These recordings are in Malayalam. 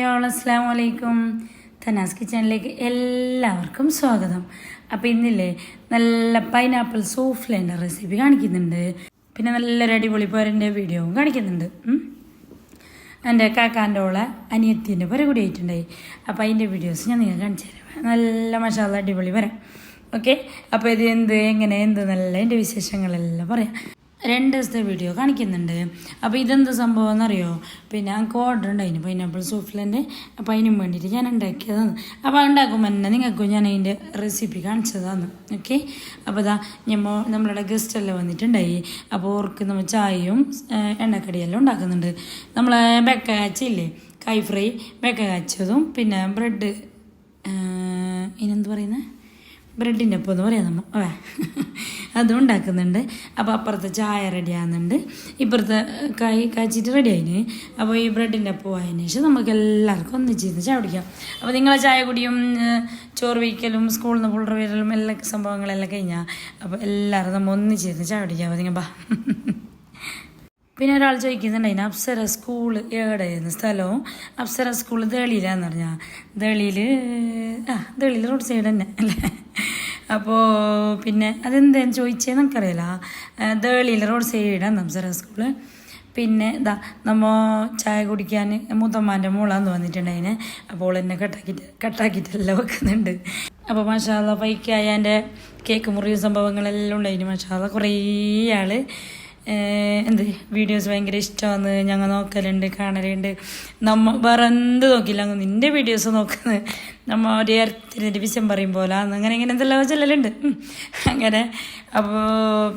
ഓൾ അസ്സലാമു അലൈക്കും. തനാസ് കിച്ചണിലേക്ക് എല്ലാവർക്കും സ്വാഗതം. അപ്പോൾ ഇന്നില്ലേ നല്ല പൈനാപ്പിൾ സൂഫ്ലേൻ്റെ റെസിപ്പി കാണിക്കുന്നുണ്ട്. പിന്നെ നല്ലൊരു അടിപൊളി പോരൻ്റെ വീഡിയോവും കാണിക്കുന്നുണ്ട്. എൻ്റെ കാക്കാൻ്റെ ഓളെ അനിയത്തിൻ്റെ പുര കൂടി ആയിട്ടുണ്ടായി. അപ്പോൾ അതിൻ്റെ വീഡിയോസ് ഞാൻ നിങ്ങൾക്ക് കാണിച്ചു തരാം. നല്ല മസാല അടിപൊളി വരാം. ഓക്കെ, അപ്പോൾ ഇത് എന്ത് നല്ല എൻ്റെ വിശേഷങ്ങളെല്ലാം പറയാം. 2 ദിവസത്തെ വീഡിയോ കാണിക്കുന്നുണ്ട്. അപ്പോൾ ഇതെന്ത് സംഭവം എന്നറിയോ? പിന്നെ എനിക്ക് ഓർഡർ ഉണ്ടായിരുന്നു പൈനാപ്പിൾ സൂഫ്ലേൻ്റെ. അപ്പോൾ അതിനും വേണ്ടിയിട്ട് ഞാൻ ഉണ്ടാക്കിയതാണ്. അപ്പോൾ ഉണ്ടാക്കുമ്പോൾ തന്നെ നിങ്ങൾക്കും ഞാൻ അതിൻ്റെ റെസിപ്പി കാണിച്ചതാണ്. ഓക്കെ, അപ്പോൾ ഇതാ നമ്മളുടെ ഗസ്റ്റെല്ലാം വന്നിട്ടുണ്ടായി. അപ്പോൾ ഓർക്ക് നമ്മൾ ചായയും എണ്ണക്കടിയെല്ലാം ഉണ്ടാക്കുന്നുണ്ട്. നമ്മളെ ബെക്ക കാച്ചില്ലേ, കായ് ഫ്രൈ, ബെക്ക കാച്ചതും പിന്നെ ബ്രെഡ്, ഇതിനെന്ത് പറയുന്നത്, ബ്രെഡിൻ്റെ ഒപ്പം എന്ന് പറയാം നമ്മൾ അതും ഉണ്ടാക്കുന്നുണ്ട്. അപ്പോൾ അപ്പുറത്തെ ചായ റെഡി ആകുന്നുണ്ട്, ഇപ്പുറത്തെ കാച്ചിട്ട് റെഡി ആയിന്. അപ്പോൾ ഈ ബ്രെഡിൻ്റെ ഒപ്പം ആയതിനു ശേഷം നമുക്ക് എല്ലാവർക്കും ഒന്നിച്ചിരുന്ന് ചായ കുടിക്കാം. അപ്പോൾ നിങ്ങളെ ചായ കുടിയും ചോറ് വയ്ക്കലും സ്കൂളിൽ നിന്ന് പുള്ളർ വരലും എല്ലാ സംഭവങ്ങളെല്ലാം കഴിഞ്ഞാൽ അപ്പോൾ എല്ലാവരും നമ്മൾ ഒന്നിച്ചിരുന്ന് ചായ കുടിക്കാം. അപ്പോൾ നിങ്ങൾ ബാ. പിന്നെ ഒരാൾ ചോദിക്കുന്നുണ്ടായിരുന്നു അപ്സര സ്കൂൾ എവിടെയായിരുന്നു സ്ഥലവും. അപ്സര സ്കൂൾ ദേളിയിലാന്ന് പറഞ്ഞാൽ ദേളിയിൽ റോഡ് സൈഡ് തന്നെ അല്ലേ. അപ്പോൾ പിന്നെ അതെന്താന്ന് ചോദിച്ചത് നമുക്കറിയില്ല. ദേളിയിൽ റോഡ് സൈഡാണ് അപ്സര സ്കൂള്. പിന്നെ നമ്മൾ ചായ കുടിക്കാൻ മുത്തമ്മാൻ്റെ മോളാന്ന് വന്നിട്ടുണ്ടായിന്. അപ്പോൾ എന്നെ കട്ടാക്കിയിട്ടെല്ലാം വെക്കുന്നുണ്ട്. അപ്പോൾ മാഷാള്ള പൈക്കായ എൻ്റെ കേക്ക് മുറിയും സംഭവങ്ങളെല്ലാം ഉണ്ടായിന്. മാഷാള്ള കുറേ ആൾ വീഡിയോസ് ഭയങ്കര ഇഷ്ടമാണ്, ഞങ്ങൾ നോക്കലുണ്ട്, കാണലുണ്ട്. വേറെ എന്ത് നോക്കില്ല, അങ്ങ് നിൻ്റെ വീഡിയോസ് നോക്കുന്നത് നമ്മൾ ഒരു ഇരത്തിൻ്റെ വിഷം പറയും പോലെ അങ്ങനെ എന്തെല്ലാം ചെല്ലലുണ്ട് അങ്ങനെ. അപ്പോൾ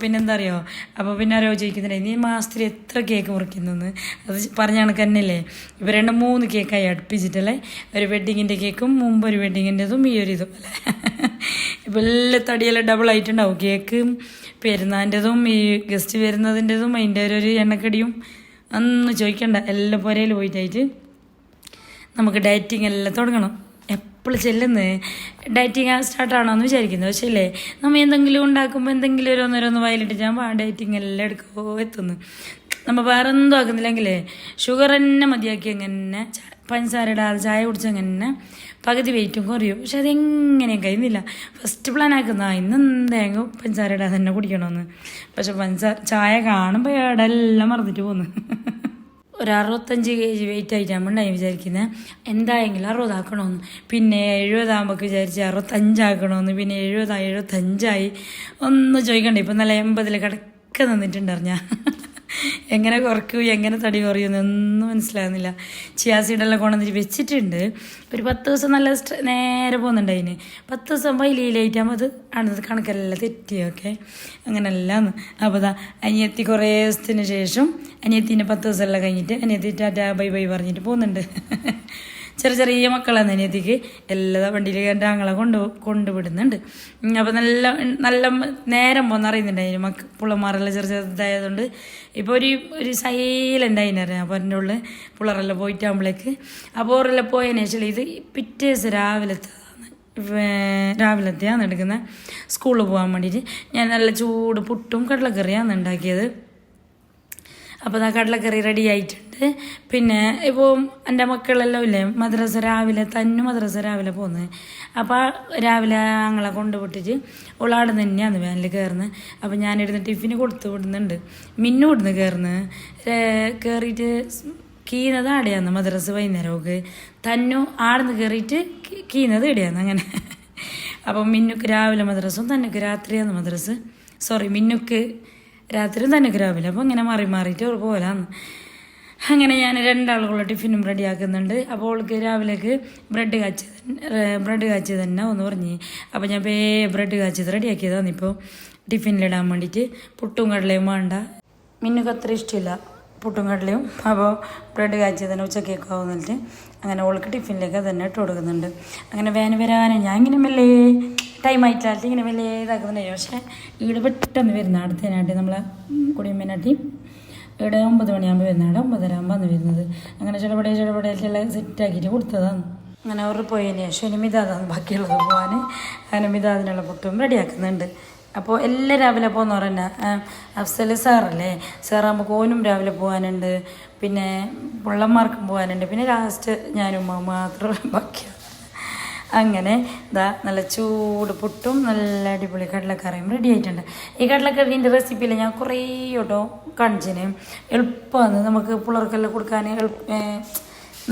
പിന്നെന്താ അറിയോ, അപ്പോൾ പിന്നെ ആരോ ചോദിക്കുന്നുണ്ട് നീ മാസത്തിൽ എത്ര കേക്ക് മുറിക്കുന്നതെന്ന്. അത് പറഞ്ഞ കണക്ക് തന്നെയല്ലേ, ഇവർ 2-3 കേക്കായി അടുപ്പിച്ചിട്ടല്ലേ. ഒരു വെഡ്ഡിങ്ങിൻ്റെ കേക്കും മുമ്പ് ഒരു വെഡ്ഡിങ്ങിൻ്റെതും ഈ ഒരു ഇതും അല്ലേ. ഇപ്പോൾ എല്ലാ തടിയെല്ലാം ഡബിൾ ആയിട്ടുണ്ടാവും. കേക്ക് പെരുന്നാൻ്റെതും ഈ ഗസ്റ്റ് വരുന്നതിൻ്റെതും അതിൻ്റെ ഒരു എണ്ണക്കടിയും അന്ന് ചോദിക്കണ്ട. എല്ലാം പുരയിൽ പോയിട്ടായിട്ട് നമുക്ക് ഡയറ്റിങ് എല്ലാം തുടങ്ങണം. എപ്പോഴും ചെല്ലുന്നത് ഡയറ്റിങ് സ്റ്റാർട്ടാണോയെന്ന് വിചാരിക്കുന്നത്. പക്ഷേ അല്ലേ, നമ്മൾ എന്തെങ്കിലും ഉണ്ടാക്കുമ്പോൾ എന്തെങ്കിലും ഓരോന്നോരോന്ന് വയലിട്ടിട്ട് ഞാൻ ഡയറ്റിങ് എല്ലാം എടുക്കോ എത്തുന്നു. നമ്മൾ വേറെ എന്തും ആക്കുന്നില്ലെങ്കിലേ ഷുഗർ തന്നെ മതിയാക്കി അങ്ങനെ പഞ്ചസാരയുടെ ചായ കുടിച്ചങ്ങനെ പകുതി വെയിറ്റും കുറയും. പക്ഷെ അതെങ്ങനെയും കഴിയുന്നില്ല. ഫസ്റ്റ് പ്ലാൻ ആക്കുന്ന ഇന്ന് എന്തായാലും പഞ്ചസാരയുടെ തന്നെ കുടിക്കണമെന്ന്. പക്ഷെ ചായ കാണുമ്പോൾ ഇടയെല്ലാം മറന്നിട്ട് പോകുന്നു. ഒരു 65 kg വെയിറ്റ് ആയിട്ടാകുമ്പോൾ ഉണ്ടായി വിചാരിക്കുന്നത് എന്തായെങ്കിലും 60 ആക്കണമെന്ന്. പിന്നെ 70 ആകുമ്പോൾ വിചാരിച്ച് 65 ആക്കണമെന്ന്. പിന്നെ 75 ഒന്നും ചോദിക്കണ്ടേ. ഇപ്പം നല്ല 80 കിടക്ക നിന്നിട്ടുണ്ടറിഞ്ഞാൽ എങ്ങനെ കുറയ്ക്കൂ എങ്ങനെ തടി കുറയുമെന്നൊന്നും മനസ്സിലാകുന്നില്ല. ചിയാസീഡെല്ലാം കൊണ്ടുവന്നിട്ട് വെച്ചിട്ടുണ്ട്. ഒരു 10 ദിവസം നല്ല നേരെ പോകുന്നുണ്ട്. അതിന് 10 ദിവസം ലേറ്റാകുമ്പോൾ അത് ആണത് കണക്കെല്ലാം തെറ്റിയൊക്കെ അങ്ങനെല്ലാം. അപ്പോൾ അനിയത്തി കുറേ ദിവസത്തിന് ശേഷം അനിയത്തിൻ്റെ 10 ദിവസമെല്ലാം കഴിഞ്ഞിട്ട് അനിയത്തി ടാറ്റ ബൈ ബൈ പറഞ്ഞിട്ട് പോകുന്നുണ്ട്. ചെറിയ മക്കളാണ് അനിയത്തിക്ക്. എല്ലാ വണ്ടിയിൽ എൻ്റെ ആങ്ങളെ കൊണ്ടുവിടുന്നുണ്ട്. അപ്പോൾ നല്ല നേരം പോകുന്ന അറിയുന്നുണ്ട്. അതിന് പിള്ളമാരെല്ലാം ചെറുതായതുകൊണ്ട് ഇപ്പോൾ ഒരു സൈലൻ്റ് അതിനറിയാം. അപ്പോൾ എൻ്റെ ഉള്ളിൽ പിള്ളേരെല്ലാം പോയിട്ടാകുമ്പോഴേക്ക് അപ്പോൾ ഓരെല്ലാം പോയതിനു ശേഷം ഇത് പിറ്റേ ദിവസം രാവിലത്തെയാണ് എടുക്കുന്നത് സ്കൂളിൽ പോകാൻ വേണ്ടിയിട്ട്. ഞാൻ നല്ല ചൂട് പുട്ടും കടലക്കറിയാണ് ഉണ്ടാക്കിയത്. അപ്പോൾ കടലക്കറി റെഡി ആയിട്ടുണ്ട്. പിന്നെ ഇപ്പോൾ എൻ്റെ മക്കളെല്ലാം ഇല്ലേ മദ്രസ രാവിലെ പോകുന്നത്. അപ്പോൾ രാവിലെ ഞങ്ങളെ കൊണ്ടുവിട്ടിട്ട് ഉള്ളാടെ തന്നെയാണ് വാനിൽ കയറുന്നത്. അപ്പോൾ ഞാനിടുന്ന ടിഫിന് കൊടുത്തു വിടുന്നുണ്ട്. മിന്നു ഇടുന്ന് കയറിയിട്ട് കീന്നത് ആടെയാന്ന് മദ്രസ വൈകുന്നേരമൊക്കെ തന്നു ആടുന്ന് കയറിയിട്ട് കീന്നത് ഇടയാന്ന് അങ്ങനെ. അപ്പം മിന്നുക്ക് രാവിലെ മദ്രസും തന്നുക്ക് രാത്രിയാണ് മദ്രസ്. മിന്നുക്ക് രാത്രിയും തന്നെ രാവിലെ. അപ്പോൾ ഇങ്ങനെ മാറിയിട്ട് അവർ പോകലാന്ന്. അങ്ങനെ ഞാൻ 2 ആളുകളുടെ ടിഫിനും റെഡിയാക്കുന്നുണ്ട്. അപ്പോൾ അവൾക്ക് രാവിലേക്ക് ബ്രെഡ് കാച്ചിയത് തന്നെ ഒന്ന് പറഞ്ഞ്. അപ്പോൾ ഞാൻ ബ്രെഡ് കാച്ചിയത് റെഡിയാക്കിയതാണ് ഇപ്പോൾ ടിഫിനിലിടാൻ വേണ്ടിയിട്ട്. പുട്ടും കടലയും വേണ്ട, മിന്നുക്ക് അത്ര ഇഷ്ടമില്ല പുട്ടും കടലയും. അപ്പോൾ ബ്രെഡ് കാച്ചിയത് തന്നെ ഉച്ചക്കേക്ക് ആവുന്നിട്ട് അങ്ങനെ അവൾക്ക് ടിഫിനിലേക്ക് തന്നെ ഇട്ട് കൊടുക്കുന്നുണ്ട്. അങ്ങനെ വരാനും ഞാൻ ഇങ്ങനെ മെല്ലെ ടൈം ആയിട്ടായിട്ട് ഇങ്ങനെ വലിയ ഇതാക്കുന്നുണ്ടായിരുന്നു. പക്ഷേ ഇവിടെ പെട്ടെന്ന് വരുന്ന അടുത്തതിനായിട്ട് നമ്മളെ കുടിയമ്മേനാട്ടി ഇവിടെ 9 മണിയാകുമ്പോൾ വരുന്നതാണ്, 9:30 ആകുമ്പോൾ വരുന്നത്. അങ്ങനെ ചിലപടയെല്ലാം സെറ്റാക്കിയിട്ട് കൊടുത്തതാണ്. അങ്ങനെ അവർ പോയതിന് ശേഷം മിതാദാണ് ബാക്കിയുള്ളത് പോകാൻ. അങ്ങനെ മിതാദിനുള്ള പുട്ടും റെഡിയാക്കുന്നുണ്ട്. അപ്പോൾ എല്ലാം രാവിലെ പോകുന്നവർ തന്നെ അഫ്സൽ സാറല്ലേ, സാറാകുമ്പോൾ ഓനും രാവിലെ പോകാനുണ്ട്. പിന്നെ പിള്ളമാർക്കും പോകാനുണ്ട്. പിന്നെ ലാസ്റ്റ് ഞാനും മാത്രം ബാക്കിയാണ്. അങ്ങനെ ഇതാ നല്ല ചൂട് പുട്ടും നല്ല അടിപൊളി കടലക്കറിയും റെഡി ആയിട്ടുണ്ട്. ഈ കടലക്കറീൻ്റെ റെസിപ്പിയിൽ ഞാൻ കുറേ കേട്ടോ കാണിച്ചിന്. എളുപ്പമാണ് നമുക്ക് പിള്ളേർക്കെല്ലാം കൊടുക്കാൻ.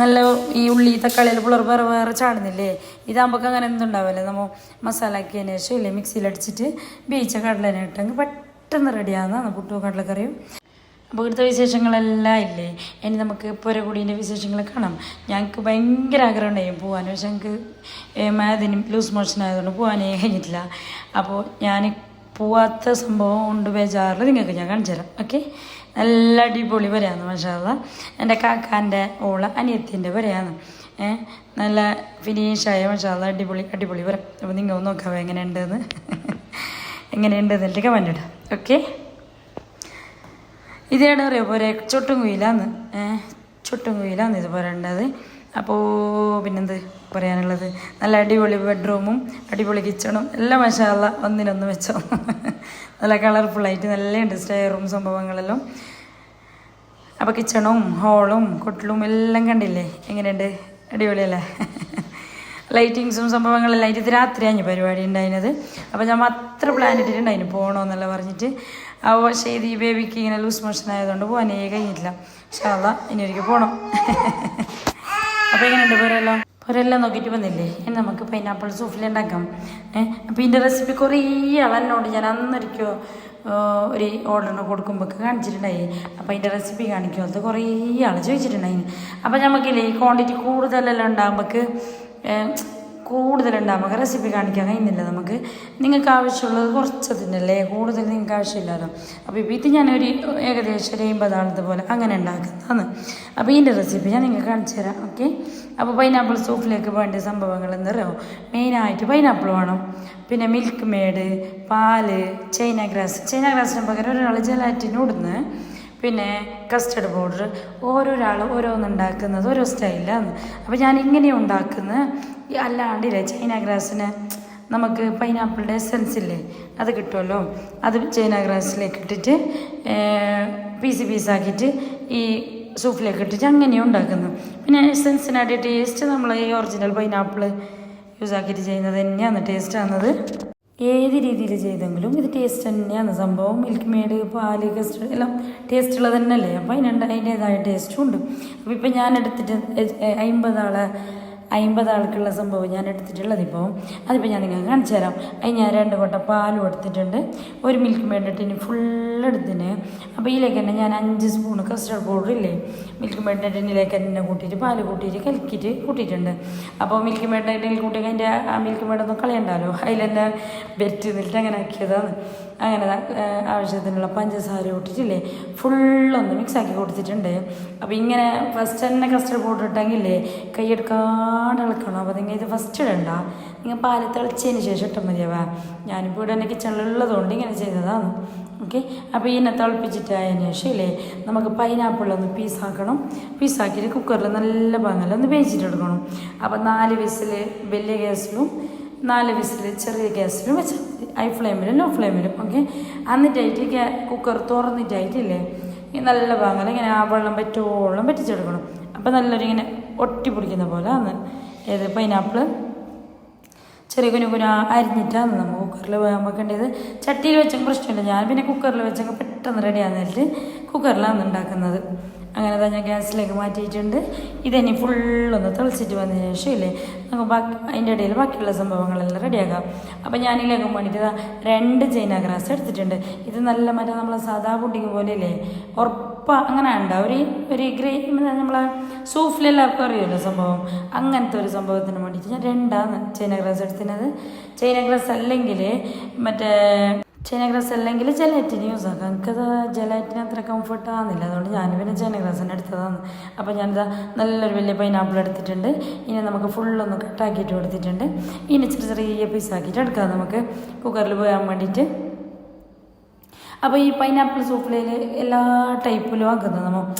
നല്ല ഈ ഉള്ളി തക്കാളിയിൽ പിള്ളേർ വേറെ വേറെ ചാടുന്നില്ലേ. ഇതാകുമ്പോൾ അങ്ങനെ എന്തുണ്ടാവില്ലേ, നമ്മൾ മസാല ആക്കിയതിന് ശേഷം ഇല്ലേ മിക്സിയിലടിച്ചിട്ട് വേവിച്ച കടലേനെ ഇട്ടെങ്കിൽ പെട്ടെന്ന് റെഡിയാകുന്നതാണ് പുട്ടും കടലക്കറിയും. അപ്പോൾ ഇവിടുത്തെ വിശേഷങ്ങളെല്ലാം ഇല്ലേ. ഇനി നമുക്ക് പുരകുടീൻ്റെ വിശേഷങ്ങൾ കാണാം. ഞങ്ങൾക്ക് ഭയങ്കര ആഗ്രഹം ഉണ്ടായും പോകാൻ, പക്ഷെ ഞങ്ങൾക്ക് അതിന് ലൂസ് മോഷൻ ആയതുകൊണ്ട് പോകാനേ കഴിഞ്ഞിട്ടില്ല. അപ്പോൾ ഞാൻ പോവാത്ത സംഭവം കൊണ്ട് ബേജാറിൽ നിങ്ങൾക്ക് ഞാൻ കാണിച്ചു തരാം. ഓക്കെ, നല്ല അടിപൊളി വരെയാണ് മാഷാ അല്ലാ. എൻ്റെ കാക്കാൻ്റെ അനിയത്തിൻ്റെ വരെയാണ്. നല്ല ഫിനിഷായ മാഷാ അല്ലാ, അടിപൊളി അടിപൊളി വരാം. അപ്പോൾ നിങ്ങൾ നോക്കാവോ എങ്ങനെയുണ്ടെന്ന് എന്നിട്ട് കമൻ്റ് ഇടാം. ഓക്കെ, ഇതേടെ അറിയോ പോരെ ചൊട്ടുംകുയിലാന്ന് ഇത് പറയേണ്ടത്. അപ്പോൾ പിന്നെന്ത് പറയാനുള്ളത്, നല്ല അടിപൊളി ബെഡ്റൂമും അടിപൊളി കിച്ചണും എല്ലാം മാഷാ അല്ലാ ഒന്നിനൊന്ന് വെച്ചോ. നല്ല കളർഫുള്ളായിട്ട് നല്ല ഉണ്ട് സ്റ്റെയറും സംഭവങ്ങളെല്ലാം. അപ്പോൾ കിച്ചണും ഹോളും കൊട്ടിലും എല്ലാം കണ്ടില്ലേ എങ്ങനെയുണ്ട്, അടിപൊളിയല്ലേ. ലൈറ്റിങ്സും സംഭവങ്ങളെല്ലാം ഇത് രാത്രിയാണ് പരിപാടി ഉണ്ടായിരുന്നത്. അപ്പോൾ ഞാൻ അത്ര പ്ലാൻ ഇട്ടിട്ടുണ്ടായിരുന്നു പോകണമെന്നല്ല പറഞ്ഞിട്ട്. അപ്പോൾ ശരി ബേബിക്ക് ഇങ്ങനെ ലൂസ് മോഷൻ ആയതുകൊണ്ട് പോകാനേ കഴിഞ്ഞിട്ടില്ല. ഇൻഷാ അല്ലാ ഇനി ഒരിക്കൽ പോകണം. അപ്പോൾ എങ്ങനെയുണ്ട് പുരെല്ലാം നോക്കിയിട്ട് വന്നില്ലേ. ഇനി നമുക്ക് പൈനാപ്പിൾ സൂഫിൽ ഉണ്ടാക്കാം. അപ്പോൾ ഇതിൻ്റെ റെസിപ്പി കുറേ ആളെന്നോട് ഞാൻ അന്നൊരിക്കോ ഒരു ഓർഡറിന് കൊടുക്കുമ്പോൾ കാണിച്ചിട്ടുണ്ടായി. അപ്പോൾ അതിൻ്റെ റെസിപ്പി കാണിക്കുമോ അത് കുറേ ആൾ ചോദിച്ചിട്ടുണ്ടായിന്. അപ്പോൾ നമുക്കില്ലേ ക്വാണ്ടിറ്റി കൂടുതലെല്ലാം കൂടുതലുണ്ടാകുമ്പോൾ റെസിപ്പി കാണിക്കാൻ കഴിയുന്നില്ല നമുക്ക്. നിങ്ങൾക്ക് ആവശ്യമുള്ളത് കുറച്ച് തിന്നല്ലേ, കൂടുതൽ നിങ്ങൾക്ക് ആവശ്യമില്ലല്ലോ. അപ്പോൾ ഇപ്പോൾ ഇത് ഞാനൊരു ഏകദേശം ഒരു 50 ആളത് പോലെ അങ്ങനെ ഉണ്ടാക്കുന്നതാണ്. അപ്പോൾ ഇതിൻ്റെ റെസിപ്പി ഞാൻ നിങ്ങൾക്ക് കാണിച്ചു തരാം. ഓക്കെ, അപ്പോൾ പൈനാപ്പിൾ സൂപ്പിലേക്ക് വേണ്ട സംഭവങ്ങൾ എന്താ പറയുക, മെയിനായിട്ട് പൈനാപ്പിൾ വേണം, പിന്നെ മിൽക്ക് മെയ്ഡ്, പാല്, ചൈന ഗ്രാസിന് പകരം ഒരാൾ ജലാറ്റിന് ഇടുന്ന്, പിന്നെ കസ്റ്റർഡ് പൗഡർ. ഓരോരാൾ ഓരോന്നുണ്ടാക്കുന്നത് ഓരോ സ്റ്റൈലാണ്. അപ്പോൾ ഞാൻ ഇങ്ങനെ ഉണ്ടാക്കുന്നത്. അല്ലാണ്ടില്ലേ ചൈന ഗ്രാസിന് നമുക്ക് പൈനാപ്പിളിൻ്റെ എസെൻസ് ഇല്ലേ അത് കിട്ടുമല്ലോ, അത് ചൈന ഗ്രാസിലേക്ക് ഇട്ടിട്ട് പീസാക്കിയിട്ട് ഈ സൂപ്പിലേക്ക് ഇട്ടിട്ട് അങ്ങനെയും ഉണ്ടാക്കുന്നു. പിന്നെ എസെൻസിനായിട്ട് ടേസ്റ്റ് നമ്മൾ ഈ ഒറിജിനൽ പൈനാപ്പിൾ യൂസ് ആക്കിയിട്ട് ചെയ്യുന്നത് തന്നെയാണ് ടേസ്റ്റ് ആകുന്നത്. ഏത് രീതിയിൽ ചെയ്തെങ്കിലും ഇത് ടേസ്റ്റ് തന്നെയാണ് സംഭവം. മിൽക്ക് മെയ്ഡ്, പാല്, കസ്റ്റർഡ് എല്ലാം ടേസ്റ്റ് ഉള്ളത് തന്നെയല്ലേ. അപ്പോൾ അതിൻ്റേതായ ടേസ്റ്റും ഉണ്ട്. അപ്പോൾ ഇപ്പം ഞാൻ എടുത്തിട്ട് 50 ആൾക്കുള്ള സംഭവം ഞാൻ എടുത്തിട്ടുള്ളത്. അതിപ്പോൾ ഞാൻ നിങ്ങൾക്ക് കാണിച്ചു തരാം. അതിന് ഞാൻ 2 കൊട്ട പാലും എടുത്തിട്ടുണ്ട്, ഒരു മിൽക്ക് മെയ്ഡ് ഇട്ടിന് ഫുള്ളെടുത്തിന്. അപ്പോൾ ഇതിലേക്ക് തന്നെ ഞാൻ 5 സ്പൂൺ കസ്റ്റർഡ് പൗഡർ ഇല്ലേ മിൽക്ക് മെയ്ഡ് ടിന്നിലേക്ക് തന്നെ കൂട്ടിയിട്ട് പാല് കൂട്ടിയിട്ട് കലക്കിയിട്ട് കൂട്ടിയിട്ടുണ്ട്. അപ്പോൾ മിൽക്ക് മെയ്ഡ് ടിന്നിൽ കൂട്ടി അതിൻ്റെ ആ മിൽക്ക് മെയ്ഡൊന്നും കളയണ്ടല്ലോ, അതിലെന്നെ ബെറ്റ് നിന്നിട്ട് അങ്ങനെ ആക്കിയതാണ്. അങ്ങനെ ആവശ്യത്തിനുള്ള പഞ്ചസാര കൂട്ടിയിട്ടില്ലേ ഫുള്ളൊന്ന് മിക്സാക്കി കൊടുത്തിട്ടുണ്ട്. അപ്പോൾ ഇങ്ങനെ ഫസ്റ്റ് തന്നെ കസ്റ്റർഡ് പൗഡർ ഇട്ടെങ്കിലേ കൈയെടുക്കാണ്ട് ഇളക്കണം. അപ്പോൾ നിങ്ങൾ ഇത് ഫസ്റ്റ് ഇടണ്ട, നിങ്ങൾ പാല് തിളച്ചതിന് ശേഷം ഇട്ടാൽ മതിയാവാ. ഞാനിപ്പോൾ ഇവിടെ എൻ്റെ കിച്ചണിലുള്ളതുകൊണ്ട് ഇങ്ങനെ ചെയ്തതാണ്. ഓക്കെ, അപ്പോൾ ഇതിനെ തിളപ്പിച്ചിട്ടായതിനു ശേഷം ഇല്ലേ നമുക്ക് പൈനാപ്പിളൊന്ന് പീസാക്കിയിട്ട് കുക്കറിൽ നല്ല പാങ്ങലൊന്ന് വേവിച്ചിട്ടെടുക്കണം. അപ്പോൾ 4 വിസിൽ വലിയ ഗ്യാസിലും 4 വിസിൽ ചെറിയ ഗ്യാസിലും വെച്ചാൽ മതി, ഹൈ ഫ്ലെയിമിലും ലോ ഫ്ലെയിമിലും. ഓക്കെ, എന്നിട്ടായിട്ട് കുക്കർ തുറന്നിട്ടായിട്ടില്ലേ നല്ല പാങ്ങല ഇങ്ങനെ ആ വെള്ളം പറ്റിച്ചെടുക്കണം. അപ്പോൾ നല്ലൊരു ഇങ്ങനെ ഒട്ടി പിടിക്കുന്ന പോലെ ആണ് ഏത് പൈനാപ്പിൾ ചെറിയ കുഞ്ഞു അരിഞ്ഞിട്ടാണ് നമ്മൾ കുക്കറിൽ വേകാൻ വെക്കേണ്ടത്. ചട്ടിയിൽ വെച്ചെങ്കിൽ പ്രശ്നമില്ല, ഞാൻ പിന്നെ കുക്കറിൽ വെച്ചെങ്കിൽ പെട്ടെന്ന് റെഡിയാകുന്നിട്ട് കുക്കറിലാണ് ഉണ്ടാക്കുന്നത്. അങ്ങനെ തന്നെ ഞാൻ ഗ്യാസിലേക്ക് മാറ്റിയിട്ടുണ്ട്. ഇതന്നെ ഫുള്ളൊന്ന് തിളച്ചിട്ട് വന്നതിന് ശേഷം ഇല്ലേ നമുക്ക് അതിൻ്റെ ഇടയിൽ ബാക്കിയുള്ള സംഭവങ്ങളെല്ലാം റെഡിയാക്കാം. അപ്പോൾ ഞാനിതിലേക്ക് വേണ്ടിയിട്ട് 2 ചൈന ഗ്രാസ് എടുത്തിട്ടുണ്ട്. ഇത് നല്ല മറ്റേ നമ്മളെ സാധാ പുഡിങ് പോലെ ഇല്ലേ അങ്ങനെ ഉണ്ടാവും ഒരു നമ്മളെ സൂഫിലെല്ലാവർക്കും അറിയുമല്ലോ സംഭവം. അങ്ങനത്തെ ഒരു സംഭവത്തിന് വേണ്ടിയിട്ട് ഞാൻ 2 ചൈന ഗ്രാസ് എടുത്തിരുന്നത്. ചൈന ഗ്രാസ് അല്ലെങ്കിൽ ജലാറ്റിന് യൂസ് ആക്കാം. എനിക്കത് ജലാറ്റിന് അത്ര കംഫർട്ട് ആകുന്നില്ല, അതുകൊണ്ട് ഞാൻ പിന്നെ ചൈന ഗ്രാസിന് എടുത്തതാണ്. അപ്പോൾ ഞാനിതാ നല്ലൊരു വലിയ പൈനാപ്പിൾ എടുത്തിട്ടുണ്ട്. ഇനി നമുക്ക് ഫുള്ളൊന്ന് കട്ടാക്കിയിട്ട് കൊടുത്തിട്ടുണ്ട്. ഇനി ചെറിയ പീസാക്കിയിട്ട് എടുക്കാം നമുക്ക് കുക്കറിൽ പോകാൻ വേണ്ടിയിട്ട്. അപ്പോൾ ഈ പൈനാപ്പിൾ സൂപ്പിൽ എല്ലാ ടൈപ്പിലും ആക്കുന്നത്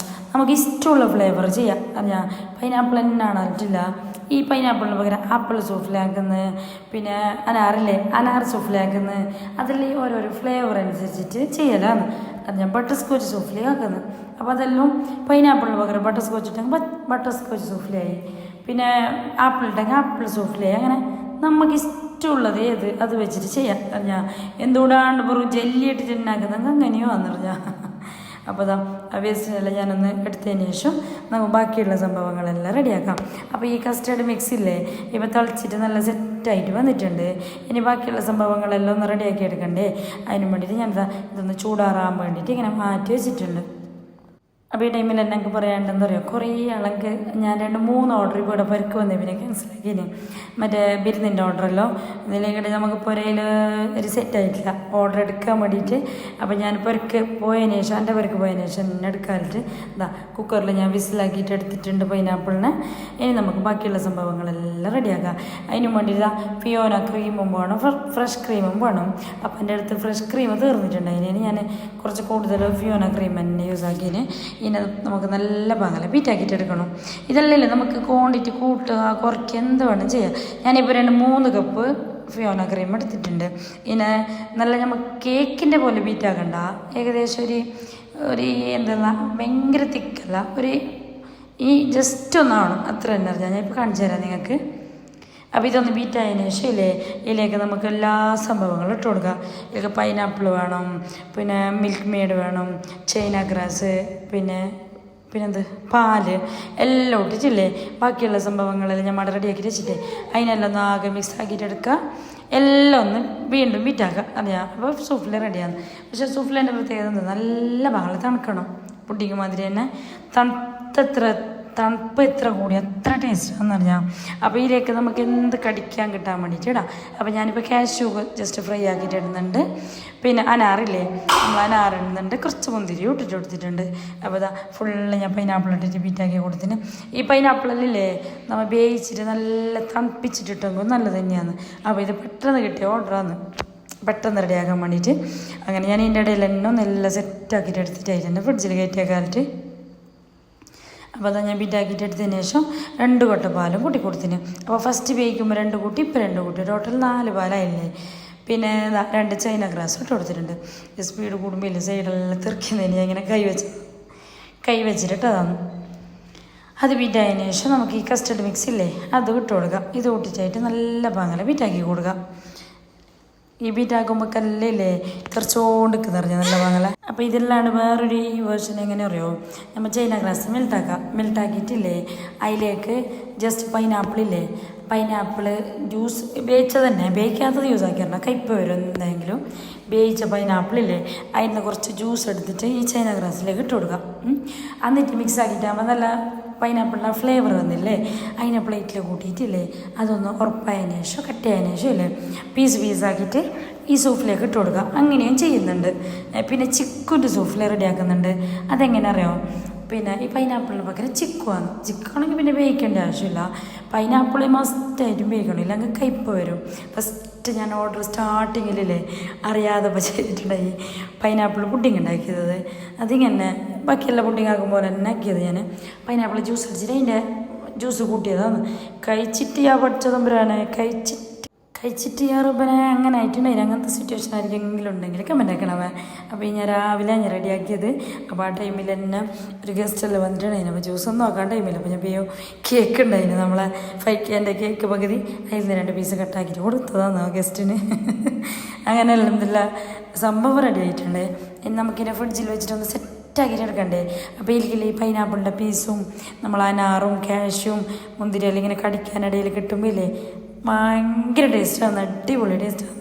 നമുക്ക് ഇഷ്ടമുള്ള ഫ്ലേവർ ചെയ്യാം. അറിയാം പൈനാപ്പിൾ തന്നെയാണ് പറ്റില്ല. ഈ പൈനാപ്പിളിന് പകരം ആപ്പിൾ സൂഫിലാക്കുന്നത്, പിന്നെ അനാർ സൂഫിലാക്കുന്നത്, അതിൽ ഓരോരോ ഫ്ലേവർ അനുസരിച്ചിട്ട് ചെയ്യലാണ്. അത് ഞാൻ ബട്ടർ സ്കോച്ച് സൂഫ്ലി ആക്കുന്നത്. അപ്പോൾ അതെല്ലാം പൈനാപ്പിളിന് പകരം ബട്ടർ സ്കോച്ച് ഇട്ടെങ്കിൽ ബട്ടർ സ്കോച്ച് സൂഫ്ലി ആയി, പിന്നെ ആപ്പിൾ ഇട്ടെങ്കിൽ ആപ്പിൾ സൂഫ്ലി ആയി. അങ്ങനെ നമുക്ക് ഇഷ്ടമുള്ളത് ഏത് അത് വെച്ചിട്ട് ചെയ്യാം. ഞാൻ എന്തുകൊണ്ടാണ്ട് വെറും ജെല്ലി ഇട്ടിട്ട് ഉണ്ടാക്കുന്നെങ്കിൽ അങ്ങനെയോ എന്ന് പറഞ്ഞാൽ. അപ്പോൾ അതാ ആ വേസ്റ്റിനെല്ലാം ഞാനൊന്ന് എടുത്തതിന് ശേഷം നമുക്ക് ബാക്കിയുള്ള സംഭവങ്ങളെല്ലാം റെഡിയാക്കാം. അപ്പോൾ ഈ കസ്റ്റർഡ് മിക്സില്ലേ ഇപ്പോൾ തിളച്ചിട്ട് നല്ല സെറ്റായിട്ട് വന്നിട്ടുണ്ട്. ഇനി ബാക്കിയുള്ള സംഭവങ്ങളെല്ലാം ഒന്ന് റെഡിയാക്കി എടുക്കണ്ടേ. അതിന് വേണ്ടിയിട്ട് ഞാൻ ഇതൊന്ന് ചൂടാറാൻ വേണ്ടിയിട്ട് ഇങ്ങനെ മാറ്റി വെച്ചിട്ടുണ്ട്. അപ്പോൾ ഈ ടൈമിൽ എന്നെ എനിക്ക് പറയാണ്ടെന്ന് പറയുക, കുറേ ആൾക്ക് ഞാൻ 2-3 ഓർഡർ ഇപ്പോൾ ഇവിടെ പരിക്ക് വന്നേ പിന്നെ ക്യാൻസലാക്കിന്. മറ്റേ ബിരുന്നിൻ്റെ ഓർഡറല്ലോ ഇതിലേക്കിട്ട് നമുക്ക് പുരയിൽ ഒരു സെറ്റായിട്ടില്ല ഓർഡർ എടുക്കാൻ വേണ്ടിയിട്ട്. അപ്പോൾ ഞാൻ പരിക്ക് പോയതിന് ശേഷം എൻ്റെ പരിക്ക് പോയതിന് ശേഷം എന്നെ എടുക്കാറിട്ട് കുക്കറിൽ ഞാൻ വിസിലാക്കിയിട്ട് എടുത്തിട്ടുണ്ട് പൈനാപ്പിളിനെ. ഇനി നമുക്ക് ബാക്കിയുള്ള സംഭവങ്ങളെല്ലാം റെഡിയാക്കാം. അതിന് വേണ്ടിയിട്ട് ഫിയോന ക്രീമും വേണം, ഫ്രഷ് ക്രീമും വേണം. അപ്പം എൻ്റെ അടുത്ത് ഫ്രഷ് ക്രീം തീർന്നിട്ടുണ്ട്. അതിന് ഞാൻ കുറച്ച് കൂടുതൽ ഫിയോന ക്രീം തന്നെ യൂസ് ആക്കിന്. ഇനി നമുക്ക് നല്ല പാങ്ങല ബീറ്റാക്കിയിട്ട് എടുക്കണം. ഇതല്ലല്ലോ നമുക്ക് ക്വാണ്ടിറ്റി കൂട്ടുക കുറയ്ക്കുക എന്ത് വേണം ചെയ്യാം. ഞാനിപ്പോൾ 2-3 കപ്പ് ഫിയോന ക്രീം എടുത്തിട്ടുണ്ട്. ഇനി നല്ല നമുക്ക് കേക്കിൻ്റെ പോലെ ബീറ്റാക്കണ്ട, ഏകദേശം ഒരു എന്താ ഭയങ്കര തിക്കല്ല, ഈ ജസ്റ്റ് ഒന്നാവണം, അത്ര തന്നെ അറിയാം. ഞാൻ ഇപ്പോൾ കാണിച്ചു തരാം നിങ്ങൾക്ക്. അപ്പോൾ ഇതൊന്ന് ബീറ്റായതിനു ശേഷം ഇതിലേക്ക് നമുക്ക് എല്ലാ സംഭവങ്ങളും ഇട്ട് കൊടുക്കാം. ഇതിലേക്ക് പൈനാപ്പിൾ വേണം, പിന്നെ മിൽക്ക് മെയ്ഡ് വേണം, ചൈന ഗ്രാസ്, പിന്നെന്ത് പാല് എല്ലാം ഇട്ടിട്ടില്ലേ. ബാക്കിയുള്ള സംഭവങ്ങളെല്ലാം ഞാൻ റെഡിയാക്കിയിട്ട് വെച്ചിട്ടേ അതിനെല്ലാം ഒന്ന് ആകെ മിക്സ് ആക്കിയിട്ട് എടുക്കുക. എല്ലാം ഒന്ന് വീണ്ടും ബീറ്റാക്കുക. അറിയാം. അപ്പോൾ സൂഫ്ലെ റെഡിയാണ്. പക്ഷേ സൂഫ്ലേൻ്റെ പ്രത്യേകത എന്താ, നല്ല ഭാഗം തണുക്കണം. പുഡിങ് മാതിരി തന്നെ തണുപ്പ് എത്ര കൂടി അത്ര ടേസ്റ്റാണെന്ന് അറിയാം. അപ്പോൾ ഇതിലേക്ക് നമുക്ക് എന്ത് കടിക്കാൻ കിട്ടാൻ വേണ്ടിയിട്ട് ഇടാം. അപ്പോൾ ഞാനിപ്പോൾ കാഷ്യൂ ജസ്റ്റ് ഫ്രൈ ആക്കിയിട്ട് ഇടുന്നുണ്ട്. പിന്നെ അനാറില്ലേ, നമ്മൾ അനാറിടുന്നുണ്ട്. കുറച്ച് മുന്തിരി ഇട്ടിട്ട് കൊടുത്തിട്ടുണ്ട്. അപ്പോൾ ഇതാ ഫുള്ള് ഞാൻ പൈനാപ്പിൾ ഇട്ടിട്ട് ബീറ്റാക്കി കൊടുത്തിന്. ഈ പൈനാപ്പിളില്ലേ നമ്മൾ വേവിച്ചിട്ട് നല്ല തണുപ്പിച്ചിട്ടിട്ടെങ്കിൽ നല്ലത് തന്നെയാണ്. അപ്പോൾ ഇത് പെട്ടെന്ന് കിട്ടിയ ഓർഡറാണ്, പെട്ടെന്ന് റെഡിയാക്കാൻ വേണ്ടിയിട്ട്. അങ്ങനെ ഞാൻ ഇതിൻ്റെ ഇടയിൽ തന്നെ നല്ല സെറ്റാക്കിയിട്ട് എടുത്തിട്ടായിട്ടുണ്ട് ഫ്രിഡ്ജിൽ കയറ്റിയാക്കാറിട്ട്. അപ്പോൾ അതാ ഞാൻ ബീറ്റാക്കിയിട്ട് എടുത്തതിന് ശേഷം 2 കൊട്ട പാലും കൂട്ടി കൊടുത്തിന്. അപ്പോൾ ഫസ്റ്റ് വേവിക്കുമ്പോൾ 2 കൂട്ടി, ഇപ്പോൾ 2 കൂട്ടി, ടോട്ടൽ 4 പാലായില്ലേ. പിന്നെ 2 ചൈന ഗ്രാസ് ഇട്ട് കൊടുത്തിട്ടുണ്ട്. സ്പീഡ് കൂടുമ്പോൾ ഇല്ല സൈഡെല്ലാം തെറിക്കുന്നതിന് ഞാൻ ഇങ്ങനെ കൈ വെച്ചിട്ട് അതാണ്. അത് ബീറ്റായതിനു ശേഷം നമുക്ക് ഈ കസ്റ്റർഡ് മിക്സ് ഇല്ലേ അത് ഇട്ട് കൊടുക്കാം. ഇത് കൂട്ടിച്ചായിട്ട് നല്ല പാങ്ങല ബീറ്റാക്കി കൊടുക്കാം. ഈ ബീറ്റാക്കുമ്പോൾ കല്ലില്ലേ തെറിച്ചോണ്ടിക്ക് നിറഞ്ഞ നല്ല പാങ്ങല. അപ്പോൾ ഇതിലാണ് വേറൊരു വേർഷൻ എങ്ങനെ അറിയോ, നമ്മൾ ചൈന ഗ്രാസ് മെൽട്ടാക്കിയിട്ടില്ലേ അതിലേക്ക് ജസ്റ്റ് പൈനാപ്പിൾ ജ്യൂസ് വേവിച്ചത് തന്നെ, വേവിക്കാത്തത് യൂസ് ആക്കിയാൽ കയ്പ്പ് വരും. എന്തെങ്കിലും വേവിച്ച പൈനാപ്പിളില്ലേ അതിന് കുറച്ച് ജ്യൂസ് എടുത്തിട്ട് ഈ ചൈന ഗ്രാസിലേക്ക് ഇട്ട് കൊടുക്കാം. എന്നിട്ട് മിക്സ് ആക്കിയിട്ടാകുമ്പോൾ നല്ല പൈനാപ്പിളിൻ്റെ ഫ്ലേവർ വന്നില്ലേ അതിനെ പ്ലേറ്റിൽ കൂട്ടിയിട്ടില്ലേ അതൊന്ന് ഉറപ്പായതിനു ശേഷം കട്ടിയായതിനു ശേഷം ഇല്ലേ പീസാക്കിയിട്ട് ഈ സൂഫിലേക്ക് ഇട്ട് കൊടുക്കുക. അങ്ങനെയും ചെയ്യുന്നുണ്ട്. പിന്നെ ചിക്കുൻ്റെ സൂഫിൽ റെഡിയാക്കുന്നുണ്ട്. അതെങ്ങനെ അറിയാമോ, പിന്നെ ഈ പൈനാപ്പിളിന് പകരം ചിക്കുവാണെങ്കിൽ പിന്നെ വേവിക്കേണ്ട ആവശ്യമില്ല. പൈനാപ്പിൾ മസ്റ്റായിട്ടും വേവിക്കണം, ഇല്ലെങ്കിൽ കയ്പ്പ് വരും. ഫസ്റ്റ് ഞാൻ ഓർഡർ സ്റ്റാർട്ടിങ്ങിലല്ലേ അറിയാതെ ചെയ്തിട്ടുണ്ടായി പൈനാപ്പിൾ പുഡിങ് ഉണ്ടാക്കിയത്. അതിങ്ങനെ ബാക്കിയെല്ലാം പുഡിങ് ആക്കുമ്പോൾ തന്നെ ആക്കിയത്. ഞാൻ പൈനാപ്പിൾ ജ്യൂസ് അടിച്ചിട്ട് അതിൻ്റെ ജ്യൂസ് കൂട്ടിയതാണ്. കഴിച്ചിട്ട് പഠിച്ചതുമ്പോഴാണ് കഴിച്ചിട്ട് യാറുബനെ അങ്ങനെ ആയിട്ടുണ്ടായിരുന്നു. അങ്ങനത്തെ സിറ്റുവേഷൻ ആയിരിക്കെങ്കിലും ഉണ്ടെങ്കിൽ കമൻ്റ് ആക്കണവേ. അപ്പോൾ ഞാൻ രാവിലെ റെഡിയാക്കിയത്. അപ്പോൾ ആ ടൈമിൽ തന്നെ ഒരു ഗസ്റ്റെല്ലാം വന്നിട്ടുണ്ടായിരുന്നു. അപ്പോൾ ജ്യൂസൊന്നും നോക്കാൻ ടൈമില്ല. അപ്പോൾ ഞാൻ കേക്ക് ഉണ്ടായിരുന്നു, നമ്മളെ 5K കേക്ക് പകുതി അതിൽ നിന്ന് 2 പീസ് കട്ടാക്കിയിട്ട് കൊടുത്തതാണ് ആ ഗസ്റ്റിന്. അങ്ങനെ എല്ലാം സംഭവം റെഡി ആയിട്ടുണ്ട്. ഇനി നമുക്കിതിനെ ഫ്രിഡ്ജിൽ വെച്ചിട്ടൊന്ന് സെറ്റാക്കിയിട്ട് എടുക്കണ്ടേ. അപ്പോൾ ഇതിൽ ഈ പൈനാപ്പിളിൻ്റെ പീസും നമ്മൾ അനാറും കാഷ്യും മുന്തിരിയെല്ലാം ഇങ്ങനെ കടിക്കാനിടയിൽ കിട്ടുമ്പോൾ ഇല്ലേ ഭയങ്കര ടേസ്റ്റാണ്, അടിപൊളി ടേസ്റ്റാണ്.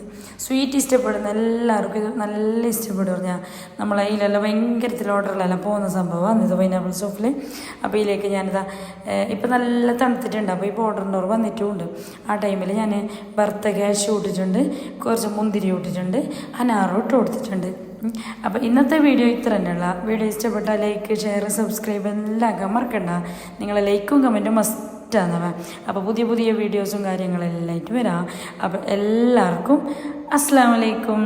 സ്വീറ്റ് ഇഷ്ടപ്പെടുന്ന എല്ലാവർക്കും ഇത് നല്ല ഇഷ്ടപ്പെടും. പറഞ്ഞാൽ നമ്മൾ അതിലെല്ലാം ഭയങ്കരത്തിൽ ഓർഡറിലെല്ലാം പോകുന്ന സംഭവമാണ് ഇത് പൈനാപ്പിൾ സോഫിൽ. അപ്പോൾ ഇതിലേക്ക് ഞാനിതാ ഇപ്പം നല്ല തണുത്തിട്ടുണ്ട്. അപ്പോൾ ഇപ്പോൾ ഓർഡറിൻ്റെ ഓർഡർ വന്നിട്ടുമുണ്ട്. ആ ടൈമിൽ ഞാൻ വറുത്ത കാഷ്യൂ ഇട്ടിട്ടുണ്ട്, കുറച്ച് മുന്തിരി ഇട്ടിട്ടുണ്ട്, അനാറും ഇട്ട് കൊടുത്തിട്ടുണ്ട്. അപ്പോൾ ഇന്നത്തെ വീഡിയോ ഇത്ര തന്നെയുള്ള. വീഡിയോ ഇഷ്ടപ്പെട്ടാൽ ലൈക്ക്, ഷെയർ, സബ്സ്ക്രൈബ് എല്ലാം ആക്കാൻ മറക്കണ്ട. നിങ്ങളെ ലൈക്കും കമൻറ്റും മസ്റ്റാണ്. അപ്പോൾ പുതിയ വീഡിയോസും കാര്യങ്ങളെല്ലാം ആയിട്ട് വരാം. അപ്പോൾ എല്ലാവർക്കും അസ്സലാമു അലൈക്കും.